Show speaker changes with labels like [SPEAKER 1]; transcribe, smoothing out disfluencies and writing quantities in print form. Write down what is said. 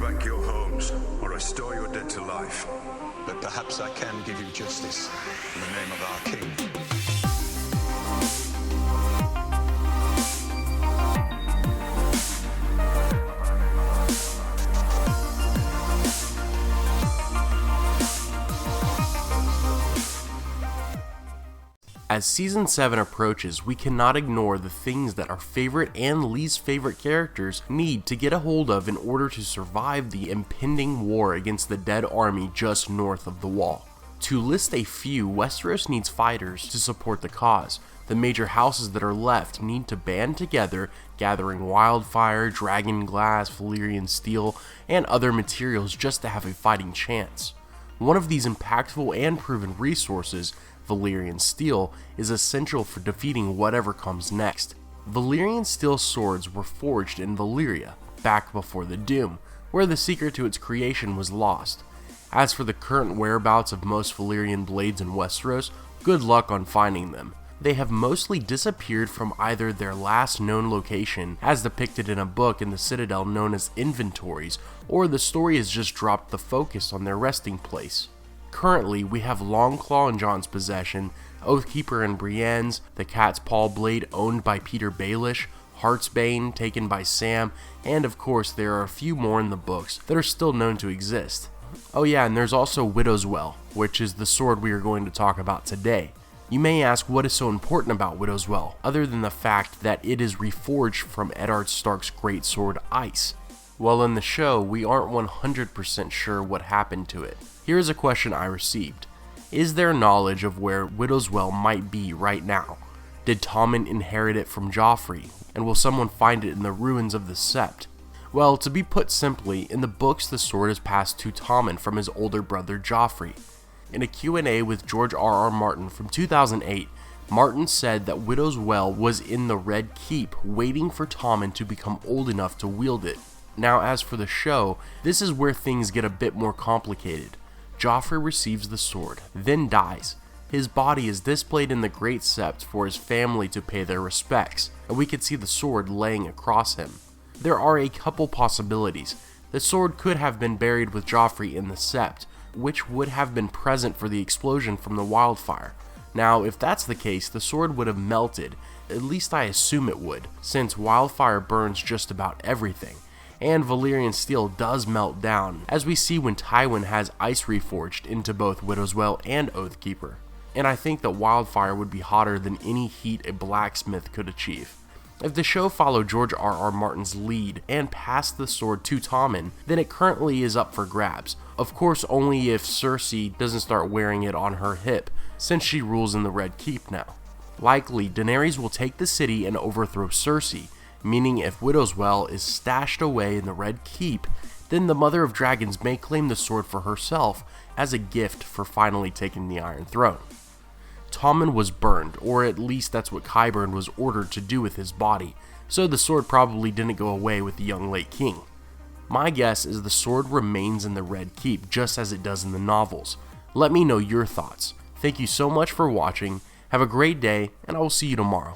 [SPEAKER 1] back your homes, or restore your dead to life.
[SPEAKER 2] But perhaps I can give you justice in the name of our king.
[SPEAKER 3] As Season 7 approaches, we cannot ignore the things that our favorite and least favorite characters need to get a hold of in order to survive the impending war against the Dead Army just north of the Wall. To list a few, Westeros needs fighters to support the cause. The major houses that are left need to band together, gathering wildfire, dragon glass, Valyrian steel, and other materials just to have a fighting chance. One of these impactful and proven resources, Valyrian steel, is essential for defeating whatever comes next. Valyrian steel swords were forged in Valyria, back before the Doom, where the secret to its creation was lost. As for the current whereabouts of most Valyrian blades in Westeros, good luck on finding them. They have mostly disappeared from either their last known location, as depicted in a book in the Citadel known as Inventories, or the story has just dropped the focus on their resting place. Currently, we have Longclaw in Jon's possession, Oathkeeper in Brienne's, the Cat's Paw blade owned by Peter Baelish, Heartsbane taken by Sam, and of course there are a few more in the books that are still known to exist. Oh yeah, and there's also Widow's Well, which is the sword we are going to talk about today. You may ask what is so important about Widow's Well, other than the fact that it is reforged from Eddard Stark's great sword Ice. Well, in the show, we aren't 100% sure what happened to it. Here is a question I received. Is there knowledge of where Widow's Well might be right now? Did Tommen inherit it from Joffrey? And will someone find it in the ruins of the Sept? Well, to be put simply, in the books the sword is passed to Tommen from his older brother Joffrey. In a Q&A with George R.R. Martin from 2008, Martin said that Widow's Well was in the Red Keep, waiting for Tommen to become old enough to wield it. Now, as for the show, this is where things get a bit more complicated. Joffrey receives the sword, then dies. His body is displayed in the Great Sept for his family to pay their respects, and we can see the sword laying across him. There are a couple possibilities. The sword could have been buried with Joffrey in the Sept, which would have been present for the explosion from the wildfire. Now, if that's the case, the sword would have melted, at least I assume it would, since wildfire burns just about everything. And Valyrian steel does melt down, as we see when Tywin has ice reforged into both Widow's Well and Oathkeeper. And I think that wildfire would be hotter than any heat a blacksmith could achieve. If the show followed George R.R. Martin's lead and passed the sword to Tommen, then it currently is up for grabs. Of course, only if Cersei doesn't start wearing it on her hip, since she rules in the Red Keep now. Likely, Daenerys will take the city and overthrow Cersei, meaning if Widow's Well is stashed away in the Red Keep, then the Mother of Dragons may claim the sword for herself as a gift for finally taking the Iron Throne. Tommen was burned, or at least that's what Qyburn was ordered to do with his body, so the sword probably didn't go away with the young late king. My guess is the sword remains in the Red Keep just as it does in the novels. Let me know your thoughts. Thank you so much for watching, have a great day, and I will see you tomorrow.